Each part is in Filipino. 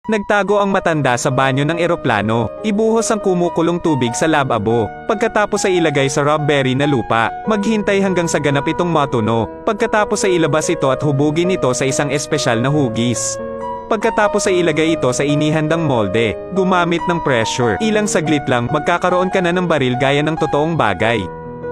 Nagtago ang matanda sa banyo ng eroplano. Ibuhos ang kumukulong tubig sa lababo. Pagkatapos ay ilagay sa rubberry na lupa. Maghintay hanggang sa ganap itong matuno. Pagkatapos ay ilabas ito at hubugin ito sa isang espesyal na hugis. Pagkatapos ay ilagay ito sa inihandang molde. Gumamit ng pressure. Ilang saglit lang, magkakaroon ka na ng baril gaya ng totoong bagay.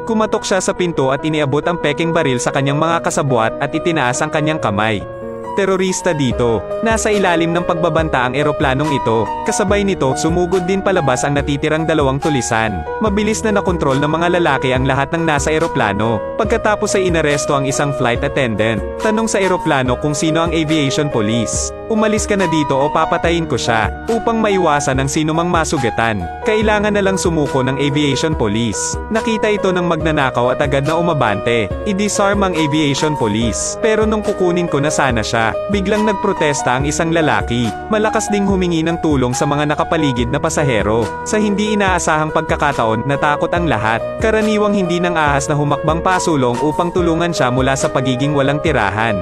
Kumatok siya sa pinto at iniabot ang peking baril sa kanyang mga kasabwat at itinaas ang kanyang kamay. Terorista dito. Nasa ilalim ng pagbabanta ang eroplanong ito. Kasabay nito, sumugod din palabas ang natitirang dalawang tulisan. Mabilis na nakontrol ng mga lalaki ang lahat ng nasa eroplano. Pagkatapos ay inaresto ang isang flight attendant. Tanong sa eroplano kung sino ang aviation police. Umalis ka na dito o papatayin ko siya. Upang maiwasan ang sinumang masugatan, kailangan na lang sumuko ng aviation police. Nakita ito ng magnanakaw at agad na umabante. I-disarm ang aviation police. Pero nung kukunin ko na sana siya, biglang nagprotesta ang isang lalaki. Malakas ding humingi ng tulong sa mga nakapaligid na pasahero. Sa hindi inaasahang pagkakataon, natakot ang lahat. Karaniwang hindi nang ahas na humakbang pasulong upang tulungan siya mula sa pagiging walang tirahan.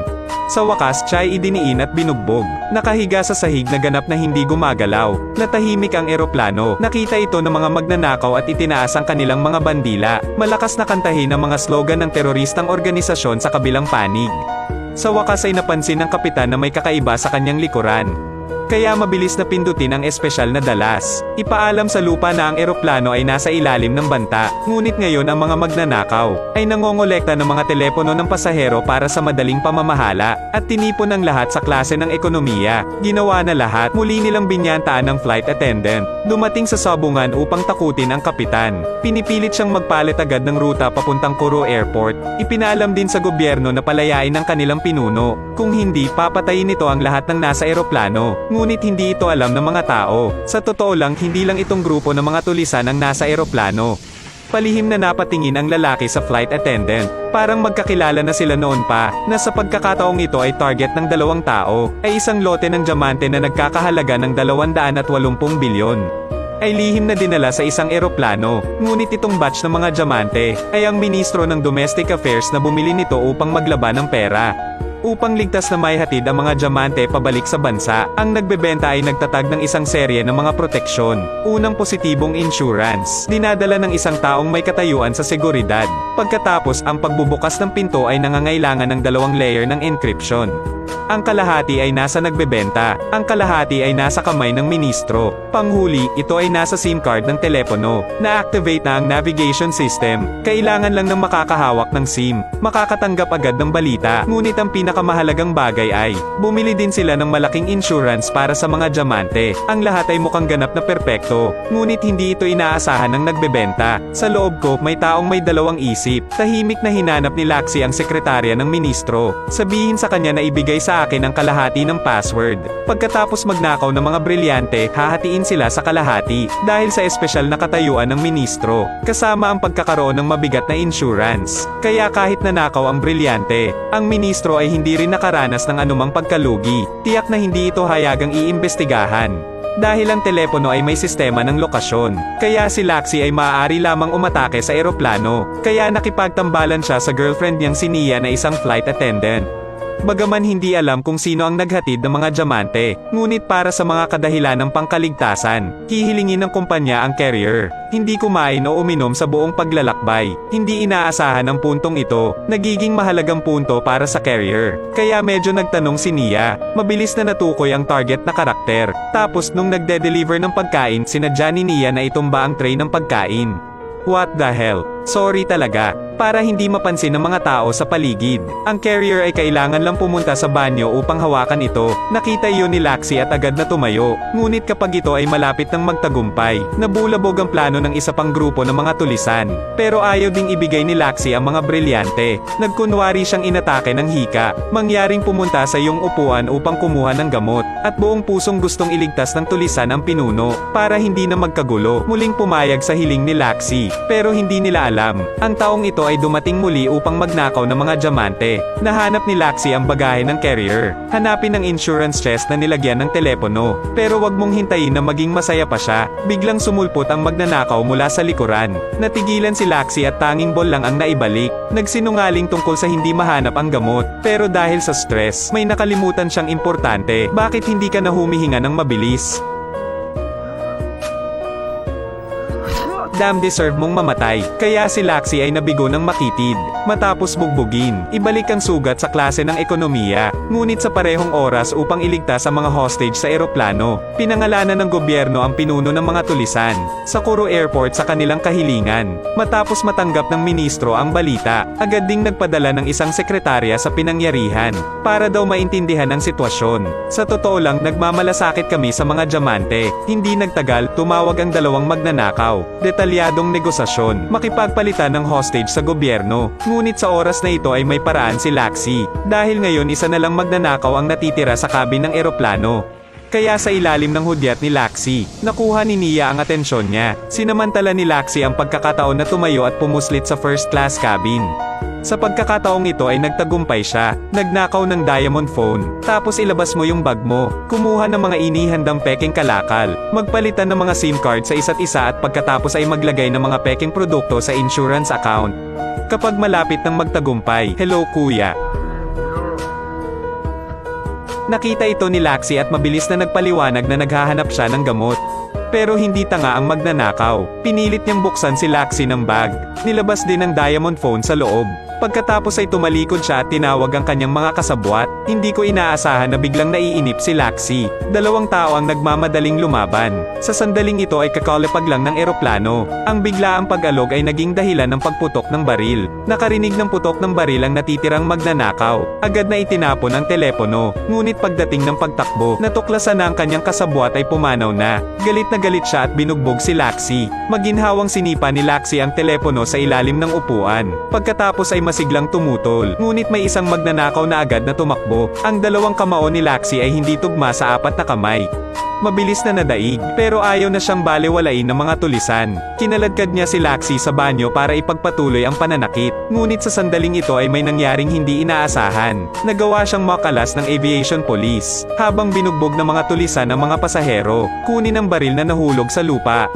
Sa wakas, siya ay idiniin at binugbog. Nakahiga sa sahig na ganap na hindi gumagalaw. Natahimik ang eroplano. Nakita ito ng mga magnanakaw at itinaas ang kanilang mga bandila. Malakas na kantahin ang mga slogan ng teroristang organisasyon sa kabilang panig. Sa wakas ay napansin ng kapitan na may kakaiba sa kanyang likuran. Kaya mabilis na pindutin ang espesyal na dalas. Ipaalam sa lupa na ang eroplano ay nasa ilalim ng banta. Ngunit ngayon ang mga magnanakaw ay nangongolekta ng mga telepono ng pasahero para sa madaling pamamahala at tinipon ang lahat sa klase ng ekonomiya. Ginawa na lahat. Muli nilang binyantaan ng flight attendant. Dumating sa sabungan upang takutin ang kapitan. Pinipilit siyang magpalit agad ng ruta papuntang Kourou Airport. Ipinaalam din sa gobyerno na palayain ang kanilang pinuno. Kung hindi, papatayin nito ang lahat ng nasa eroplano. Ngunit hindi ito alam ng mga tao. Sa totoo lang, hindi lang itong grupo ng mga tulisan ang nasa eroplano. Palihim na napatingin ang lalaki sa flight attendant. Parang magkakilala na sila noon pa, na sa pagkakataong ito ay target ng 2 tao, ay isang lote ng diamante na nagkakahalaga ng 280 bilyon. Ay lihim na dinala sa isang eroplano. Ngunit itong batch ng mga diamante, ay ang ministro ng Domestic Affairs na bumili nito upang maglaban ng pera. Upang ligtas na maihatid ang mga diamante pabalik sa bansa, ang nagbebenta ay nagtatag ng isang serye ng mga proteksyon. Unang positibong insurance, dinadala ng isang taong may katayuan sa seguridad. Pagkatapos, ang pagbubukas ng pinto ay nangangailangan ng 2 layer ng encryption. Ang kalahati ay nasa nagbebenta, ang kalahati ay nasa kamay ng ministro. Panghuli, ito ay nasa SIM card ng telepono. Na-activate na ang navigation system. Kailangan lang ng makakahawak ng SIM. Makakatanggap agad ng balita. Ngunit ang pinakamahalagang bagay ay, bumili din sila ng malaking insurance para sa mga diamante. Ang lahat ay mukhang ganap na perpekto. Ngunit hindi ito inaasahan ng nagbebenta. Sa loob ko, may taong may 2 isip. Tahimik na hinanap ni Laxi ang sekretarya ng ministro. Sabihin sa kanya na ibigay sa akin ang kalahati ng password. Pagkatapos magnakaw ng mga brilyante, hahatiin sila sa kalahati, dahil sa espesyal na katayuan ng ministro, kasama ang pagkakaroon ng mabigat na insurance. Kaya kahit nanakaw ang brilyante, ang ministro ay hindi rin nakaranas ng anumang pagkalugi. Tiyak na hindi ito hayagang iimbestigahan. Dahil ang telepono ay may sistema ng lokasyon, kaya si Laxi ay maaari lamang umatake sa eroplano, kaya nakipagtambalan siya sa girlfriend niyang si Nia na isang flight attendant. Bagaman hindi alam kung sino ang naghatid ng mga diamante, ngunit para sa mga kadahilan ng pangkaligtasan, hihilingin ng kumpanya ang carrier. Hindi kumain o uminom sa buong paglalakbay. Hindi inaasahan ang puntong ito, nagiging mahalagang punto para sa carrier. Kaya medyo nagtanong si Nia, mabilis na natukoy ang target na karakter. Tapos nung nagde-deliver ng pagkain, sinadya ni Nia na itumba ang tray ng pagkain. What the hell? Sorry talaga. Para hindi mapansin ng mga tao sa paligid, ang carrier ay kailangan lang pumunta sa banyo upang hawakan ito. Nakita iyon ni Laxi at agad na tumayo. Ngunit kapag ito ay malapit ng magtagumpay, nabulabog ang plano ng isa pang grupo ng mga tulisan. Pero ayaw ding ibigay ni Laxi ang mga brilyante. Nagkunwari siyang inatake ng hika. Mangyaring pumunta sa iyong upuan upang kumuha ng gamot. At buong pusong gustong iligtas ng tulisan ang pinuno, para hindi na magkagulo. Muling pumayag sa hiling ni Laxi. Pero hindi nila alam, ang taong ito ay dumating muli upang magnakaw ng mga diamante. Nahanap ni Laxi ang bagahe ng carrier. Hanapin ang insurance chest na nilagyan ng telepono. Pero wag mong hintayin na maging masaya pa siya. Biglang sumulpot ang magnanakaw mula sa likuran. Natigilan si Laxi at tanging ball lang ang naibalik. Nagsinungaling tungkol sa hindi mahanap ang gamot. Pero dahil sa stress, may nakalimutan siyang importante. Bakit hindi ka na humihinga ng mabilis? Damn, deserve mong mamatay. Kaya si Laxi ay nabigo ng makitid. Matapos bugbugin, ibalik ang sugat sa klase ng ekonomiya. Ngunit sa parehong oras upang iligtas ang mga hostage sa eroplano, pinangalanan ng gobyerno ang pinuno ng mga tulisan sa Kuru Airport sa kanilang kahilingan. Matapos matanggap ng ministro ang balita, agad ding nagpadala ng isang sekretarya sa pinangyarihan para daw maintindihan ang sitwasyon. Sa totoo lang, nagmamalasakit kami sa mga diamante. Hindi nagtagal, tumawag ang dalawang magnanakaw. Detalyadong negosasyon, makipagpalitan ng hostage sa gobyerno. Ngunit sa oras na ito ay may paraan si Laxi. Dahil ngayon isa na lang magnanakaw ang natitira sa cabin ng eroplano. Kaya sa ilalim ng hudyat ni Laxi, nakuha ni Nia ang atensyon niya. Sinamantala ni Laxi ang pagkakataon na tumayo at pumuslit sa first class cabin. Sa pagkakataong ito ay nagtagumpay siya. Nagnakaw ng diamond phone. Tapos ilabas mo yung bag mo. Kumuha ng mga inihandang peking kalakal. Magpalitan ng mga SIM card sa isa't isa at pagkatapos ay maglagay ng mga peking produkto sa insurance account. Kapag malapit ng magtagumpay, hello kuya. Nakita ito ni Laxi at mabilis na nagpaliwanag na naghahanap siya ng gamot. Pero hindi tanga ang magnanakaw. Pinilit niyang buksan si Laxi ng bag. Nilabas din ang diamond phone sa loob. Pagkatapos ay tumalikod siya at tinawag ang kanyang mga kasabwat. Hindi ko inaasahan na biglang naiinip si Laxi. Dalawang tao ang nagmamadaling lumaban. Sa sandaling ito ay kakalapag lang ng eroplano. Ang biglaang pag-alog ay naging dahilan ng pagputok ng baril. Nakarinig ng putok ng baril ang natitirang magnanakaw. Agad na itinapon ang telepono. Ngunit pagdating ng pagtakbo, natuklasan na ang kanyang kasabwat ay pumanaw na. Galit na galit siya at binugbog si Laxi. Maginhawang sinipa ni Laxi ang telepono sa ilalim ng upuan. Pagkatapos ay masiglang tumutol. Ngunit may isang magnanakaw na agad na tumakbo. Ang dalawang kamao ni Laxi ay hindi tugma sa apat na kamay. Mabilis na nadaig, pero ayaw na siyang balewalain ng mga tulisan. Kinaladkad niya si Laxi sa banyo para ipagpatuloy ang pananakit. Ngunit sa sandaling ito ay may nangyaring hindi inaasahan. Nagawa siyang makalas ng aviation police, habang binugbog ng mga tulisan ang mga pasahero. Kunin ang baril na nahulog sa lupa.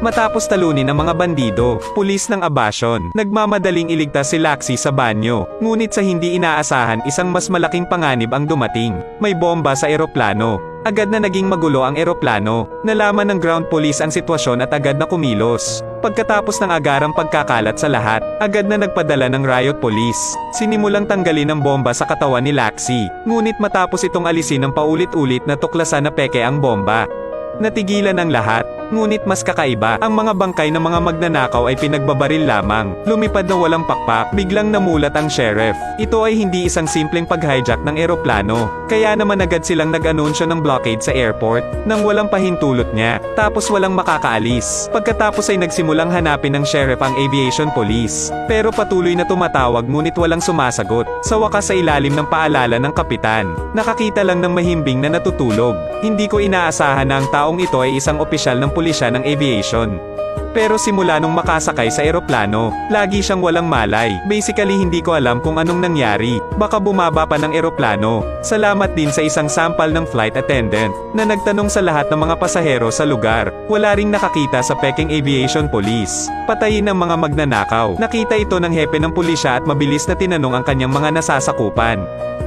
Matapos talunin ang mga bandido, pulis ng abasyon, nagmamadaling iligtas si Laxi sa banyo. Ngunit sa hindi inaasahan, isang mas malaking panganib ang dumating. May bomba sa eroplano. Agad na naging magulo ang eroplano. Nalaman ng ground police ang sitwasyon at agad na kumilos. Pagkatapos ng agarang pagkakalat sa lahat, agad na nagpadala ng riot police. Sinimulang tanggalin ang bomba sa katawan ni Laxi. Ngunit matapos itong alisin ng paulit-ulit na tuklasan na peke ang bomba. Natigilan ang lahat. Ngunit mas kakaiba, ang mga bangkay ng mga magnanakaw ay pinagbabaril lamang. Lumipad na walang pakpak, biglang namulat ang sheriff. Ito ay hindi isang simpleng pag-hijack ng eroplano. Kaya naman agad silang nag-anunsyo ng blockade sa airport, nang walang pahintulot niya, tapos walang makakaalis. Pagkatapos ay nagsimulang hanapin ng sheriff ang aviation police. Pero patuloy na tumatawag ngunit walang sumasagot. Sa wakas sa ilalim ng paalala ng kapitan, nakakita lang ng mahimbing na natutulog. Hindi ko inaasahan na ang taong ito ay isang opisyal ng pulisya ng aviation. Pero simula nung makasakay sa eroplano, lagi siyang walang malay. Basically hindi ko alam kung anong nangyari. Baka bumaba pa ng eroplano. Salamat din sa isang sampal ng flight attendant na nagtanong sa lahat ng mga pasahero sa lugar. Wala ring nakakita sa Peking Aviation Police. Patayin ang mga magnanakaw. Nakita ito ng hepe ng pulisya at mabilis na tinanong ang kanyang mga nasasakupan.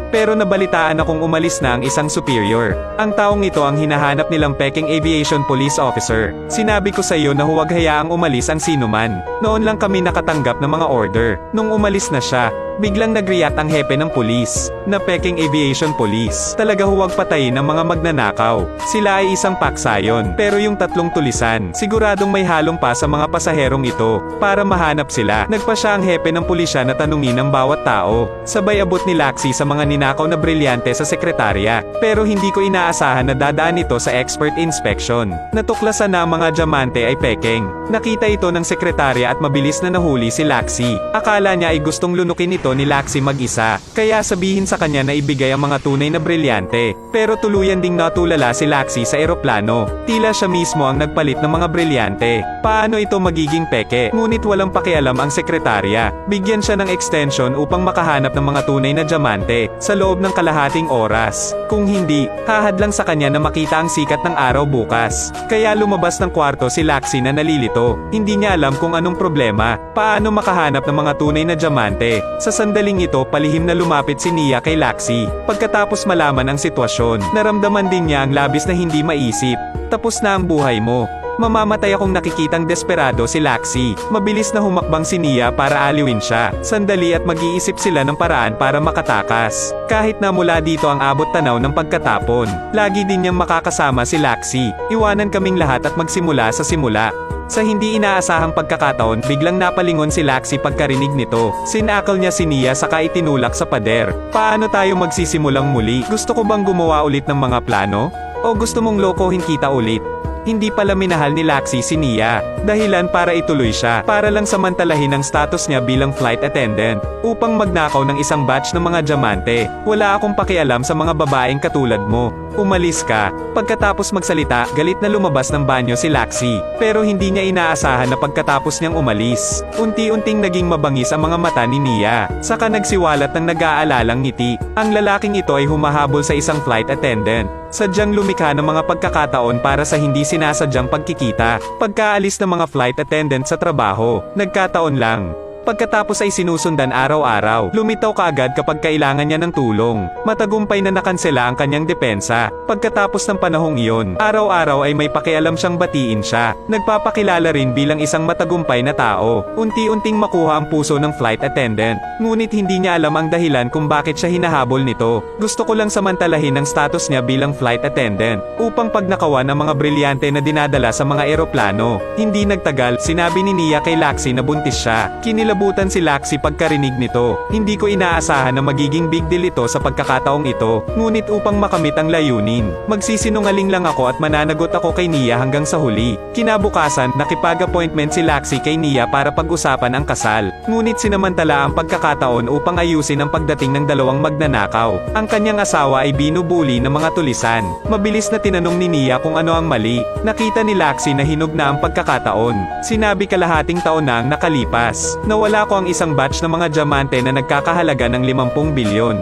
Pero nabalitaan akong umalis na ang isang superior. Ang taong ito ang hinahanap nilang Peking Aviation Police Officer. Sinabi ko sa iyo na huwag hayaang umalis ang sinuman. Noon lang kami nakatanggap ng mga order. Nung umalis na siya, biglang nag-react ang hepe ng pulis, na Peking Aviation Police. Talaga huwag patayin ang mga magnanakaw. Sila ay isang paksayon. Pero yung tatlong tulisan, siguradong may halong pa sa mga pasaherong ito. Para mahanap sila, nagpa siya ang hepe ng pulisya na tanungin ang bawat tao. Sabay abot ni Laxi sa mga ninakaw na brilyante sa sekretarya. Pero hindi ko inaasahan na dadaan ito sa expert inspection. Natuklasan na ang mga diamante ay Peking. Nakita ito ng sekretarya at mabilis na nahuli si Laxi. Akala niya ay gustong lunukin ito ito ni Laxi mag-isa, kaya sabihin sa kanya na ibigay ang mga tunay na brilyante. Pero tuluyan ding natulala si Laxi sa eroplano. Tila siya mismo ang nagpalit ng mga brilyante. Paano ito magiging peke? Ngunit walang pakialam ang sekretarya. Bigyan siya ng extension upang makahanap ng mga tunay na diamante sa loob ng kalahating oras. Kung hindi, hahadlang sa kanya na makita ang sikat ng araw bukas. Kaya lumabas ng kwarto si Laxi na nalilito. Hindi niya alam kung anong problema. Paano makahanap ng mga tunay na diamante? Sa sandaling ito, palihim na lumapit si Nia kay Laxi. Pagkatapos malaman ang sitwasyon, naramdaman din niya ang labis na hindi maisip. Tapos na ang buhay mo. Mamamatay akong nakikitang desperado si Laxi. Mabilis na humakbang si Nia para aliwin siya. Sandali at mag-iisip sila ng paraan para makatakas. Kahit na mula dito ang abot tanaw ng pagkatapon, lagi din niyang makakasama si Laxi. Iwanan kaming lahat at magsimula sa simula. Sa hindi inaasahang pagkakataon, biglang napalingon si Laxi pagkarinig nito. Sinakal niya si Nia saka itinulak sa pader. Paano tayo magsisimulang muli? Gusto ko bang gumawa ulit ng mga plano? O gusto mong lokohin kita ulit? Hindi pala minahal ni Laxi si Nia. Dahilan para ituloy siya, para lang samantalahin ang status niya bilang flight attendant, upang magnakaw ng isang batch ng mga diamante. Wala akong pakialam sa mga babaeng katulad mo. Umalis ka. Pagkatapos magsalita, galit na lumabas ng banyo si Laxi. Pero hindi niya inaasahan na pagkatapos niyang umalis, unti-unting naging mabangis ang mga mata ni Nia. Saka nagsiwalat ng nag-aalalang ngiti. Ang lalaking ito ay humahabol sa isang flight attendant. Sadyang lumikha ng mga pagkakataon para sa hindi sinasadyang pagkikita. Pagkaalis ng mga flight attendant sa trabaho, nagkataon lang. Pagkatapos ay sinusundan araw-araw, lumitaw kaagad kapag kailangan niya ng tulong. Matagumpay na nakansela ang kanyang depensa. Pagkatapos ng panahong iyon, araw-araw ay may pakialam siyang batiin siya. Nagpapakilala rin bilang isang matagumpay na tao. Unti-unting makuha ang puso ng flight attendant. Ngunit hindi niya alam ang dahilan kung bakit siya hinahabol nito. Gusto ko lang samantalahin ang status niya bilang flight attendant, upang pagnakawan ang mga brilyante na dinadala sa mga eroplano. Hindi nagtagal, sinabi ni Nia kay Laxi na buntis siya. Kinilabutan si Laxi pagkarinig nito. Hindi ko inaasahan na magiging big deal ito sa pagkakataong ito. Ngunit upang makamit ang layunin, magsisinungaling lang ako at mananagot ako kay Nia hanggang sa huli. Kinabukasan, nakipag-appointment si Laxi kay Nia para pag-usapan ang kasal. Ngunit sinamantala ang pagkakataon upang ayusin ang pagdating ng dalawang magnanakaw. Ang kanyang asawa ay binubuli ng mga tulisan. Mabilis na tinanong ni Nia kung ano ang mali. Nakita ni Laxi na hinog na ang pagkakataon. Sinabi kalahating taon na ang nakalipas. Nawala ko ang isang batch ng mga diamante na nagkakahalaga ng 50 bilyon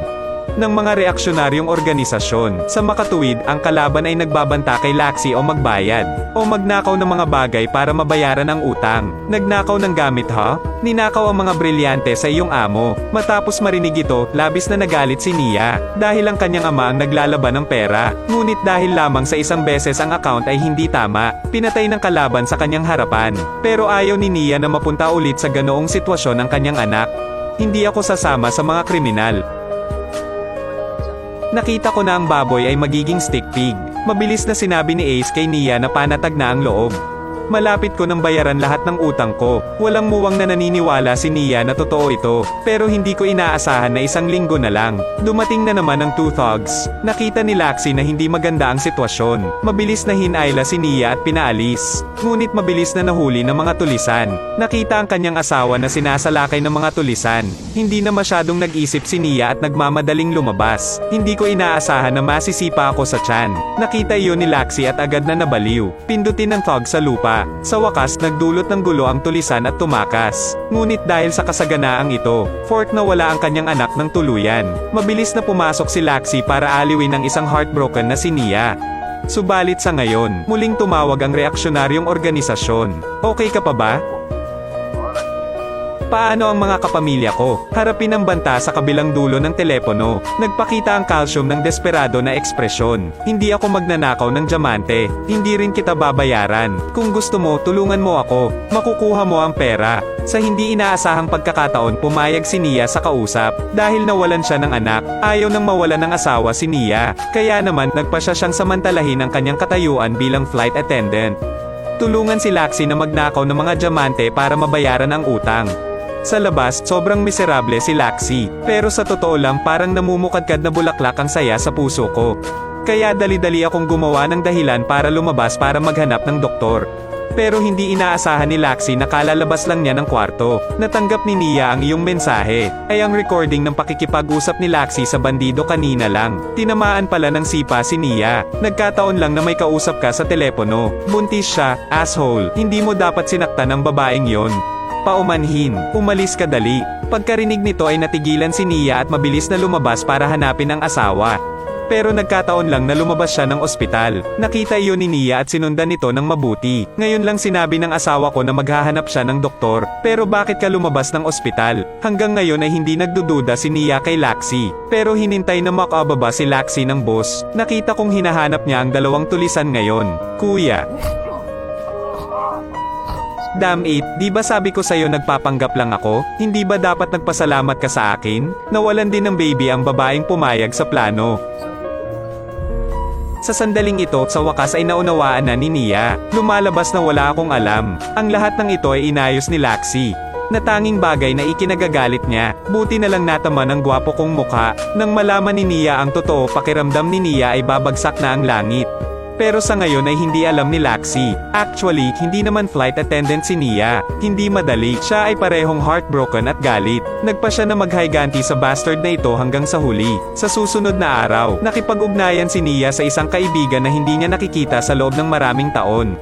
ng mga reaksyonaryong organisasyon. Sa makatuwid, ang kalaban ay nagbabanta kay Laxi o magbayad, o magnakaw ng mga bagay para mabayaran ang utang. Nagnakaw ng gamit ha? Ninakaw ang mga brilyante sa iyong amo. Matapos marinig ito, labis na nagalit si Nia, dahil ang kanyang ama ang naglalaban ng pera. Ngunit dahil lamang sa isang beses ang account ay hindi tama, pinatay ng kalaban sa kanyang harapan. Pero ayaw ni Nia na mapunta ulit sa ganoong sitwasyon ang kanyang anak. Hindi ako sasama sa mga kriminal. Nakita ko na ang baboy ay magiging stick pig. Mabilis na sinabi ni Ace kay Nia na panatag na ang loob. Malapit ko nang bayaran lahat ng utang ko. Walang muwang na naniniwala si Nia na totoo ito. Pero hindi ko inaasahan na isang linggo na lang. Dumating na naman ang two thugs. Nakita ni Laxi na hindi maganda ang sitwasyon. Mabilis na hinayla si Nia at pinaalis. Ngunit mabilis na nahuli ng mga tulisan. Nakita ang kanyang asawa na sinasalakay ng mga tulisan. Hindi na masyadong nag-isip si Nia at nagmamadaling lumabas. Hindi ko inaasahan na masisipa ako sa tiyan. Nakita iyon ni Laxi at agad na nabaliw. Pindutin ng thug sa lupa. Sa wakas, nagdulot ng gulo ang tulisan at tumakas. Ngunit dahil sa kasaganaang ito, na wala ang kanyang anak ng tuluyan. Mabilis na pumasok si Laxi para aliwin ang isang heartbroken na si Nia. Subalit sa ngayon, muling tumawag ang reaksyonaryong organisasyon. Okay ka pa ba? Paano ang mga kapamilya ko? Harapin ang banta sa kabilang dulo ng telepono. Nagpakita ang calcium ng desperado na ekspresyon. Hindi ako magnanakaw ng diamante. Hindi rin kita babayaran. Kung gusto mo, tulungan mo ako. Makukuha mo ang pera. Sa hindi inaasahang pagkakataon, pumayag si Nia sa kausap. Dahil nawalan siya ng anak, ayaw nang mawalan ng asawa si Nia. Kaya naman, nagpasya siyang samantalahin ang kanyang katayuan bilang flight attendant. Tulungan si Laxi na magnakaw ng mga diamante para mabayaran ang utang. Sa labas, sobrang miserable si Laxi. Pero sa totoo lang parang namumukadkad na bulaklak ang saya sa puso ko. Kaya dali-dali akong gumawa ng dahilan para lumabas para maghanap ng doktor. Pero hindi inaasahan ni Laxi na kalalabas lang niya ng kwarto. Natanggap ni Nia ang iyong mensahe, ay ang recording ng pakikipag-usap ni Laxi sa bandido kanina lang. Tinamaan pala ng sipa si Nia. Nagkataon lang na may kausap ka sa telepono. Buntis siya, asshole. Hindi mo dapat sinaktan ang babaeng yon. Paumanhin, umalis ka dali. Pagkarinig nito ay natigilan si Nia at mabilis na lumabas para hanapin ang asawa. Pero nagkataon lang na lumabas siya ng ospital. Nakita iyon ni Nia at sinundan nito ng mabuti. Ngayon lang sinabi ng asawa ko na maghahanap siya ng doktor. Pero bakit ka lumabas ng ospital? Hanggang ngayon ay hindi nagdududa si Nia kay Laxi. Pero hinintay na makababa si Laxi ng boss. Nakita kong hinahanap niya ang dalawang tulisan ngayon. Kuya. Damn it, di ba sabi ko sa'yo nagpapanggap lang ako? Hindi ba dapat nagpasalamat ka sa akin? Nawalan din ng baby ang babaeng pumayag sa plano. Sa sandaling ito, sa wakas ay naunawaan na ni Nia. Lumalabas na wala akong alam. Ang lahat ng ito ay inayos ni Laxi. Na tanging bagay na ikinagagalit niya. Buti na lang natama ng gwapo kong mukha. Nang malaman ni Nia ang totoo, pakiramdam ni Nia ay babagsak na ang langit. Pero sa ngayon ay hindi alam ni Laxi. Actually, hindi naman flight attendant si Nia. Hindi madali, siya ay parehong heartbroken at galit. Nagpa siya na maghayganti sa bastard na ito hanggang sa huli. Sa susunod na araw, nakipag-ugnayan si Nia sa isang kaibigan na hindi niya nakikita sa loob ng maraming taon.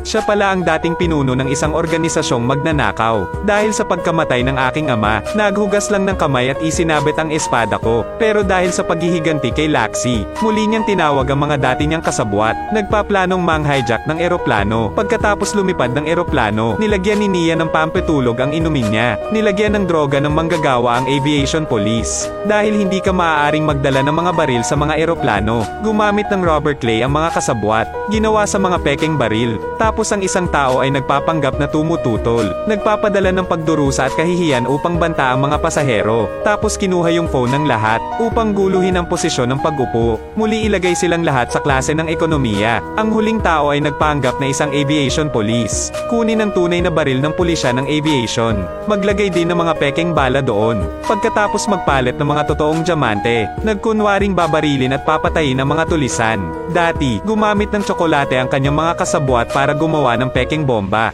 Siya pala ang dating pinuno ng isang organisasyong magnanakaw. Dahil sa pagkamatay ng aking ama, naghugas lang ng kamay at isinabit ang espada ko. Pero dahil sa paghihiganti kay Laxi, muli niyang tinawag ang mga dati niyang kasabwat. Nagpaplanong mang-hijack ng eroplano. Pagkatapos lumipad ng eroplano, nilagyan ni Nia ng pampatulog ang inumin niya. Nilagyan ng droga ng manggagawa ang aviation police. Dahil hindi ka maaaring magdala ng mga baril sa mga eroplano, gumamit ng rubber clay ang mga kasabwat. Ginawa sa mga pekeng baril. Tapos ang isang tao ay nagpapanggap na tumututol. Nagpapadala ng pagdurusa at kahihiyan upang banta ang mga pasahero. Tapos kinuha yung phone ng lahat, upang guluhin ang posisyon ng pag-upo. Muli ilagay silang lahat sa klase ng ekonomiya. Ang huling tao ay nagpanggap na isang aviation police. Kunin ang tunay na baril ng pulisya ng aviation. Maglagay din ng mga pekeng bala doon. Pagkatapos magpalit ng mga totoong diamante, nagkunwaring babarilin at papatayin ang mga tulisan. Dati, gumamit ng tsokolate ang kanyang mga kasabwat para gumawa ng pekeng bomba.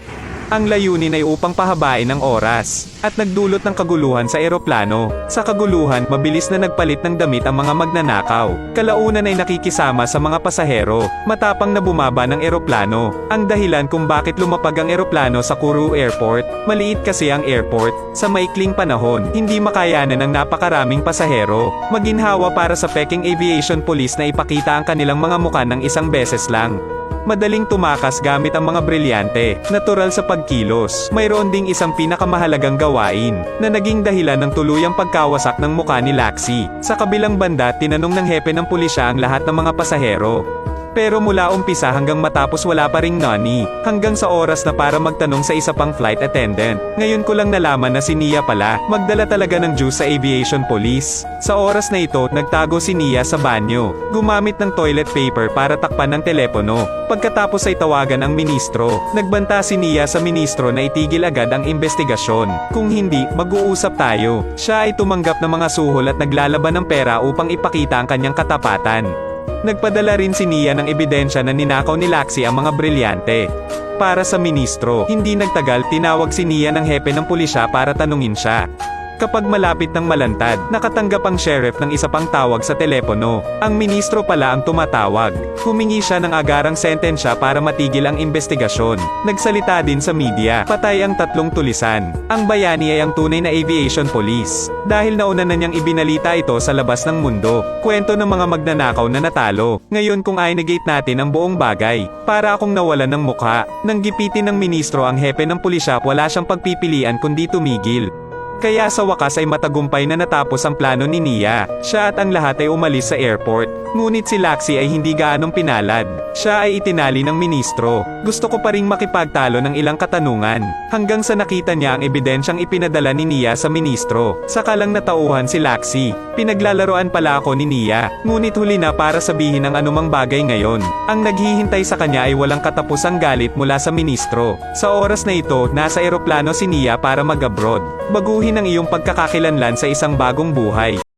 Ang layunin ay upang pahabain ang oras, at nagdulot ng kaguluhan sa eroplano. Sa kaguluhan, mabilis na nagpalit ng damit ang mga magnanakaw. Kalaunan ay nakikisama sa mga pasahero, matapang na bumaba ng eroplano. Ang dahilan kung bakit lumapag ang eroplano sa Kourou Airport, maliit kasi ang airport. Sa maikling panahon, hindi makayanan ng napakaraming pasahero. Maginhawa para sa peking aviation police na ipakita ang kanilang mga muka ng isang beses lang. Madaling tumakas gamit ang mga brilyante, natural sa pagkilos. Mayroon ding isang pinakamahalagang gawain, na naging dahilan ng tuluyang pagkawasak ng muka ni Laxi. Sa kabilang banda, tinanong ng hepe ng pulisya ang lahat ng mga pasahero. Pero mula umpisa hanggang matapos wala pa ring nani, hanggang sa oras na para magtanong sa isa pang flight attendant. Ngayon ko lang nalaman na si Nia pala, magdala talaga ng juice sa aviation police. Sa oras na ito, nagtago si Nia sa banyo, gumamit ng toilet paper para takpan ng telepono. Pagkatapos ay tawagan ang ministro. Nagbanta si Nia sa ministro na itigil agad ang investigasyon. Kung hindi, mag-uusap tayo. Siya ay tumanggap ng mga suhol at naglalaban ng pera upang ipakita ang kanyang katapatan. Nagpadala rin si Nia ng ebidensya na ninakaw ni Laxi ang mga brilyante. Para sa ministro, hindi nagtagal tinawag si Nia ng hepe ng pulisya para tanungin siya. Kapag malapit ng malantad, nakatanggap ang sheriff ng isa pang tawag sa telepono. Ang ministro pala ang tumatawag. Humingi siya ng agarang sentensya para matigil ang investigasyon. Nagsalita din sa media, patay ang 3 tulisan. Ang bayani ay ang tunay na aviation police. Dahil nauna na niyang ibinalita ito sa labas ng mundo. Kwento ng mga magnanakaw na natalo. Ngayon kung i-negate natin ang buong bagay, para akong nawalan ng mukha. Nang gipitin ng ministro ang hepe ng pulisya, wala siyang pagpipilian kundi tumigil. Kaya sa wakas ay matagumpay na natapos ang plano ni Nia. Siya at ang lahat ay umalis sa airport. Ngunit si Laxi ay hindi gaanong pinalad. Siya ay itinali ng ministro. Gusto ko pa ring makipagtalo ng ilang katanungan. Hanggang sa nakita niya ang ebidensyang ipinadala ni Nia sa ministro. Saka lang natauhan si Laxi. Pinaglalaroan pala ako ni Nia. Ngunit huli na para sabihin ang anumang bagay ngayon. Ang naghihintay sa kanya ay walang katapusang galit mula sa ministro. Sa oras na ito, nasa eroplano si Nia para mag-abroad. Baguhin ang iyong pagkakakilanlan sa isang bagong buhay.